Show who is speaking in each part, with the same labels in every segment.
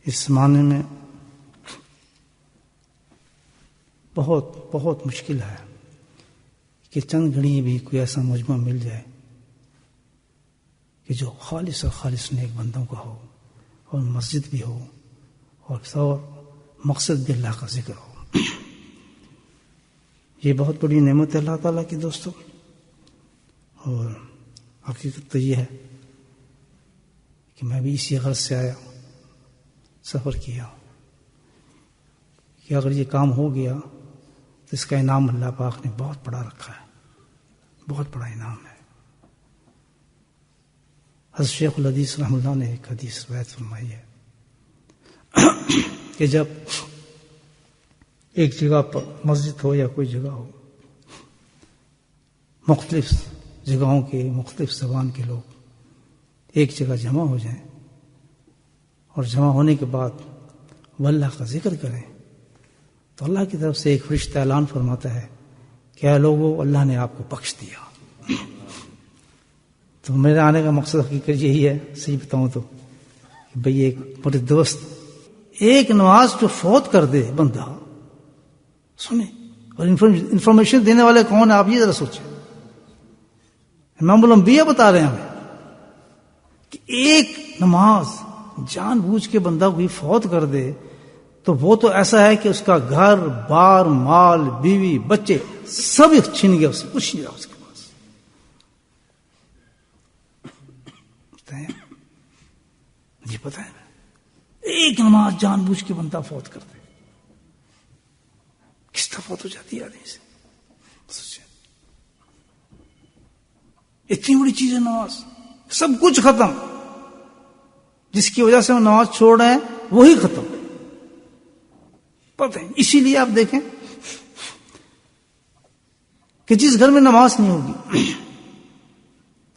Speaker 1: اس زمانے میں بہت بہت مشکل ہے کہ چند گھڑی بھی کوئی ایسا مجمع مل جائے کہ جو خالص اور خالص نیک بندوں کا ہو اور مسجد بھی ہو اور مقصد بھی اللہ کا ذکر ہو. یہ بہت بڑی نعمت ہے اللہ تعالیٰ کی دوستوں. اور حقیقت تو یہ ہے کہ میں بھی اسی غرض سے آیا, سفر کیا کہ اگر یہ کام ہو گیا تو اس کا انعام اللہ پاک نے بہت بڑا رکھا ہے, بہت بڑا انعام ہے. حضرت شیخ الحدیث رحمہ اللہ نے ایک حدیث روایت فرمائی ہے کہ جب ایک جگہ پر مسجد ہو یا کوئی جگہ ہو, مختلف جگہوں کے مختلف زبان کے لوگ ایک جگہ جمع ہو جائیں اور جمع ہونے کے بعد وہ اللہ کا ذکر کریں تو اللہ کی طرف سے ایک فرشتہ اعلان فرماتا ہے کہ اے لوگو, اللہ نے آپ کو بخش دیا. تو میرے آنے کا مقصد حقیقت یہی ہے, صحیح بتاؤں تو کہ بھئی ایک میرے دوست ایک نماز جو فوت کر دے بندہ, سنیں, اور انفارمیشن دینے والے کون ہیں آپ یہ ذرا سوچیں. امام الانبیاء بتا رہے ہیں ہمیں کہ ایک نماز جان بوجھ کے بندہ کوئی فوت کر دے تو وہ تو ایسا ہے کہ اس کا گھر بار مال بیوی بچے سب چھن گیا, اس سے کچھ نہیں رہا اس کے پاس. یہ پتہ ہے ایک نماز جان بوجھ کے بندہ فوت کر دے کس طرح فوت ہو جاتی ہے آدمی سے. اتنی بڑی چیز ہے نماز, سب کچھ ختم. جس کی وجہ سے ہم نماز چھوڑ رہے ہیں وہی ختم. پتہ ہے اسی لیے آپ دیکھیں کہ جس گھر میں نماز نہیں ہوگی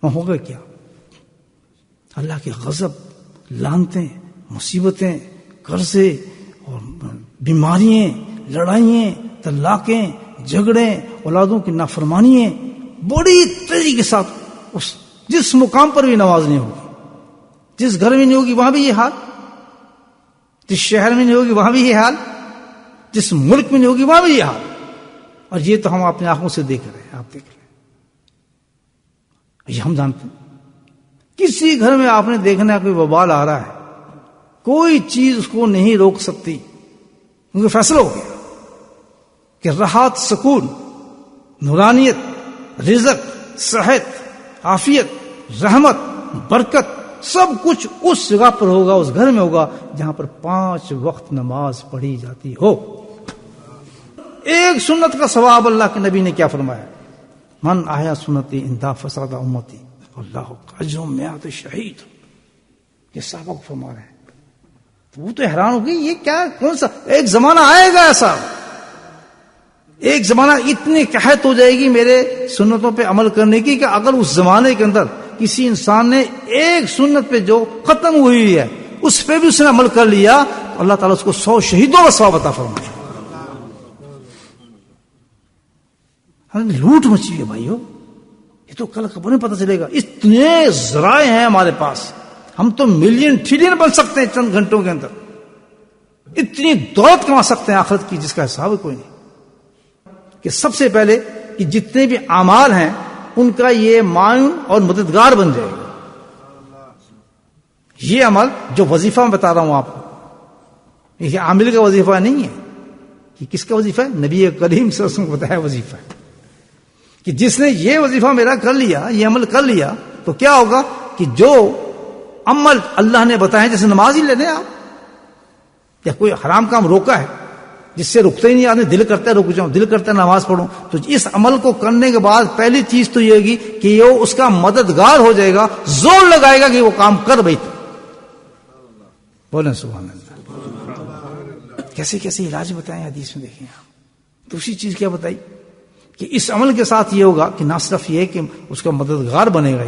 Speaker 1: وہاں ہوگا کیا؟ اللہ کے غضب, لعنتیں, مصیبتیں, قرضے اور بیماریاں, لڑائیاں, طلاقیں, جھگڑے, اولادوں کی نافرمانیاں بڑی تیزی کے ساتھ. جس مقام پر بھی نماز نہیں ہوگی, جس گھر میں نہیں ہوگی وہاں بھی یہ حال, جس شہر میں نہیں ہوگی وہاں بھی یہ حال, جس ملک میں نہیں ہوگی وہاں بھی یہ حال. اور یہ تو ہم اپنی آنکھوں سے دیکھ رہے ہیں, آپ دیکھ رہے ہیں, یہ ہم جانتے ہیں. کسی گھر میں آپ نے دیکھنا ہے کوئی وبال آ رہا ہے, کوئی چیز اس کو نہیں روک سکتی کیونکہ فیصلہ ہو گیا کہ راحت, سکون, نورانیت, رزق, صحت, عافیت, رحمت, برکت سب کچھ اس جگہ پر ہوگا, اس گھر میں ہوگا جہاں پر 5 وقت نماز پڑھی جاتی ہو. ایک سنت کا ثواب اللہ کے نبی نے کیا فرمایا, من احیا سنتی اندا فساد امتی اللہ اجر مئات شہید. یہ صحابہ کو فرما رہے ہیں. تو وہ تو حیران ہو گئی, یہ کیا, کون سا ایک زمانہ آئے گا ایسا, ایک زمانہ اتنی قحط ہو جائے گی میرے سنتوں پہ عمل کرنے کی کہ اگر اس زمانے کے اندر کسی انسان نے ایک سنت پہ جو ختم ہوئی ہے اس پہ بھی اس نے عمل کر لیا تو اللہ تعالیٰ اس کو 100 شہیدوں کا ثواب عطا فرمائے. لوٹ مچی ہے بھائیو, یہ تو کل خبر میں پتہ چلے گا. اتنے ذرائع ہیں ہمارے پاس, ہم تو ملین ٹریلین بن سکتے ہیں چند گھنٹوں کے اندر, اتنی دولت کما سکتے ہیں آخرت کی جس کا حساب کوئی نہیں. کہ سب سے پہلے کہ جتنے بھی اعمال ہیں ان کا یہ معاون اور مددگار بن جائے گا. یہ عمل جو وظیفہ میں بتا رہا ہوں آپ کو, یہ عامل کا وظیفہ نہیں ہے. یہ کس کا وظیفہ ہے؟ نبی کریم صلی اللہ علیہ وسلم کو بتایا وظیفہ ہے کہ جس نے یہ وظیفہ میرا کر لیا, یہ عمل کر لیا تو کیا ہوگا کہ جو عمل اللہ نے بتایا, جیسے نماز ہی لے لیں آپ, یا کوئی حرام کام روکا ہے جس سے رکتے ہی نہیں, آدمی دل کرتا ہے رک جاؤں, دل کرتا ہے نماز پڑھوں, تو اس عمل کو کرنے کے بعد پہلی چیز تو یہ ہوگی کہ یہ اس کا مددگار ہو جائے گا, زور لگائے گا کہ وہ کام کر بھائی. بولیں سبحان اللہ. کیسے کیسے علاج بتائیں حدیث میں, دیکھیں آپ. دوسری چیز کیا بتائی کہ اس عمل کے ساتھ یہ ہوگا کہ نہ صرف یہ کہ اس کا مددگار بنے گا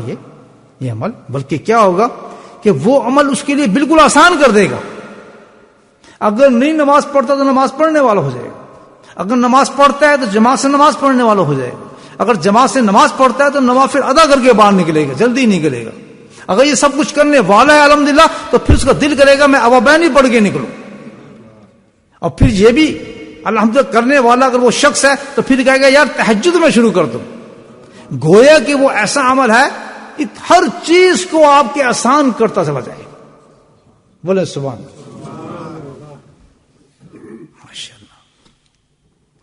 Speaker 1: یہ عمل, بلکہ کیا ہوگا کہ وہ عمل اس کے لیے بالکل آسان کر دے گا. اگر نہیں نماز پڑھتا تو نماز پڑھنے والا ہو جائے گا, اگر نماز پڑھتا ہے تو جماعت سے نماز پڑھنے والا ہو جائے گا, اگر جماعت سے نماز پڑھتا ہے تو نوافل ادا کر کے باہر نکلے گا, جلدی نکلے گا, اگر یہ سب کچھ کرنے والا ہے الحمدللہ تو پھر اس کا دل کرے گا میں ابابین ہی پڑھ کے نکلوں. اور پھر یہ بھی الحمدللہ کرنے والا اگر وہ شخص ہے تو پھر کہے گا یار تہجد میں شروع کر دوں. گویا کہ وہ ایسا عمل ہے کہ ہر چیز کو آپ کے آسان کرتا چلا جائے. بولے سبحان اللہ. ماشاء اللہ.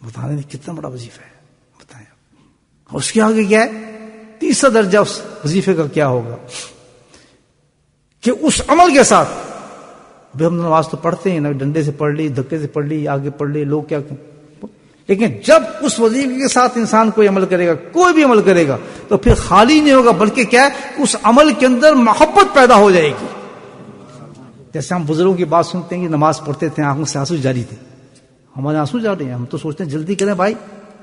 Speaker 1: بتانے میں کتنا بڑا وظیفہ ہے بتائیں. اس کے آگے کیا ہے؟ تیسرا درجہ اس وظیفے کا کیا ہوگا کہ اس عمل کے ساتھ ابھی ہم نماز تو پڑھتے ہیں نا، ڈنڈے سے پڑھ لی، دھکے سے پڑھ لی، آگے پڑھ لی، لوگ کیا لیکن جب اس وظیفے کے ساتھ انسان کوئی عمل کرے گا، کوئی بھی عمل کرے گا تو پھر خالی نہیں ہوگا بلکہ کیا ہے اس عمل کے اندر محبت پیدا ہو جائے گی. جیسے ہم بزرگوں کی بات سنتے ہیں کہ نماز پڑھتے تھے آنکھوں سے آنسو جاری تھے، ہمارے آنسو جا رہے ہیں، ہم تو سوچتے ہیں جلدی کریں بھائی،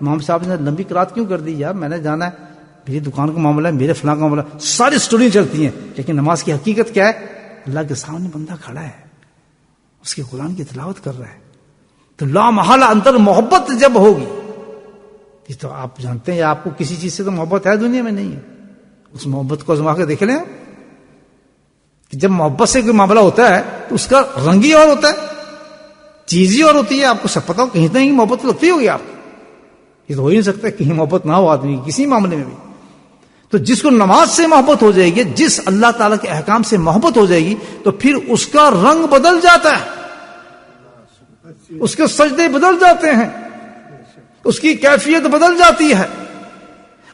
Speaker 1: امام صاحب نے لمبی قرات کیوں کر دی یار، میں نے جانا ہے، میری دکان کا معاملہ ہے، میرے فلاں کا معاملہ، ساری سٹوری چلتی ہیں. لیکن نماز کی حقیقت کیا ہے؟ اللہ کے سامنے بندہ کھڑا ہے، اس کے قرآن کی تلاوت کر رہا ہے، تو لا محالہ اندر محبت جب ہوگی، یہ تو آپ جانتے ہیں آپ کو کسی چیز سے تو محبت ہے دنیا میں نہیں ہے، اس محبت کو آزما کے دیکھ لیں کہ جب محبت سے کوئی معاملہ ہوتا ہے تو اس کا رنگ ہی اور ہوتا ہے، چیز ہی اور ہوتی ہے. آپ کو سب پتا ہو کہیں نہ کہیں محبت لگتی ہوگی آپ کو، یہ تو ہو ہی نہیں سکتا کہیں محبت نہ ہو آدمی کسی معاملے میں بھی. تو جس کو نماز سے محبت ہو جائے گی، جس اللہ تعالیٰ کے احکام سے محبت ہو جائے گی تو پھر اس کا رنگ بدل جاتا ہے، اس کے سجدے بدل جاتے ہیں، اس کی کیفیت بدل جاتی ہے،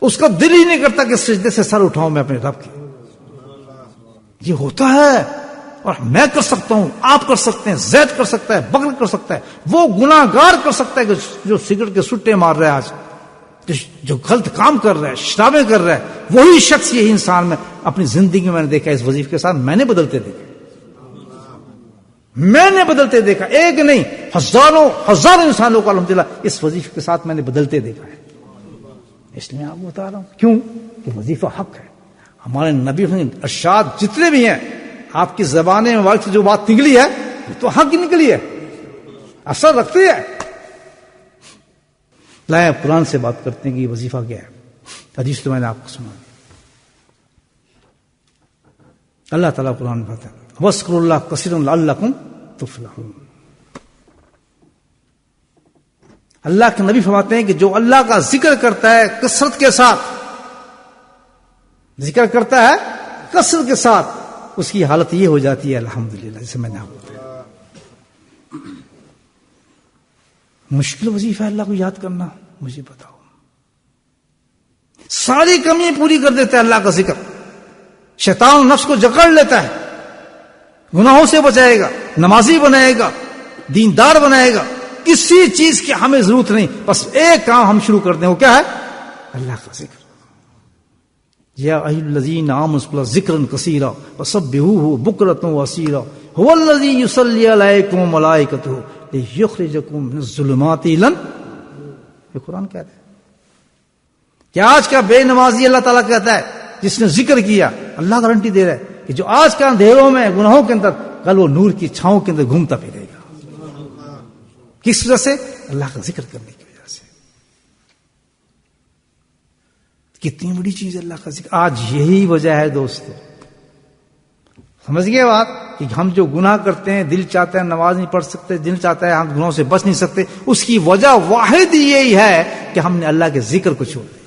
Speaker 1: اس کا دل ہی نہیں کرتا کہ سجدے سے سر اٹھاؤں میں اپنے رب کے. یہ ہوتا ہے اور میں کر سکتا ہوں، آپ کر سکتے ہیں، زید کر سکتا ہے، بکر کر سکتا ہے، وہ گناہگار کر سکتا ہے کہ جو سگریٹ کے سٹے مار رہا ہے آج، جو غلط کام کر رہا ہے، شرابیں کر رہا ہے، وہی شخص یہی انسان میں اپنی زندگی میں نے دیکھا اس وظیفے کے ساتھ میں نے بدلتے دیکھا، میں نے بدلتے دیکھا، ایک نہیں ہزاروں انسانوں کو الحمدللہ اس وظیفے کے ساتھ میں نے بدلتے دیکھا ہے. اس لیے آپ کو بتا رہا ہوں کیوں کہ وظیفہ حق ہے. ہمارے نبی ارشاد جتنے بھی ہیں آپ کی زبان مبارک سے جو بات نکلی ہے وہ تو حق نکلی ہے، اثر رکھتی ہے. لائے قرآن سے بات کرتے ہیں کہ یہ وظیفہ کیا ہے. حدیث تو میں نے آپ کو سنا. اللہ تعالیٰ قرآن میں بتاتا ہے وَاذْكُرُوا اللَّهَ كَثِيرًا لَعَلَّكُمْ تُفْلِحُونَ. اللہ کے نبی فرماتے ہیں کہ جو اللہ کا ذکر کرتا ہے کثرت کے ساتھ، ذکر کرتا ہے کثرت کے ساتھ، اس کی حالت یہ ہو جاتی ہے الحمدللہ جیسے میں نے آپ کو بتایا. مشکل وظیفہ ہے اللہ کو یاد کرنا، مجھے بتاؤ. ساری کمی پوری کر دیتا ہے اللہ کا ذکر. شیطان نفس کو جکڑ لیتا ہے، گناہوں سے بچائے گا، نمازی بنائے گا، دیندار بنائے گا. کسی چیز کی ہمیں ضرورت نہیں، بس ایک کام ہم شروع کر دیں، وہ کیا ہے؟ اللہ کا ذکر. یا ایھا الذین آمنوا ذکرا کثیرا وسبحوہ بکرۃ واسیلا هو الذی یصلی علیکم وملائکتہ لیخرجکم من الظلمات الی النور. یہ قرآن کہتا ہے کہ آج کا بے نمازی اللہ تعالیٰ کہتا ہے جس نے ذکر کیا، اللہ گارنٹی دے رہا ہے کہ جو آج کا اندھیروں میں گناہوں کے اندر کل وہ نور کی چھاؤں کے اندر گھومتا پھرے گا. کس وجہ سے؟ اللہ کا ذکر کرنے کی وجہ سے. کتنی بڑی چیز ہے اللہ کا ذکر. آج یہی وجہ ہے دوستو، سمجھ گئے بات، کہ ہم جو گناہ کرتے ہیں، دل چاہتا ہے نماز نہیں پڑھ سکتے، دل چاہتا ہے ہم گناہوں سے بچ نہیں سکتے، اس کی وجہ واحد یہی ہے کہ ہم نے اللہ کے ذکر کو چھوڑ دیا.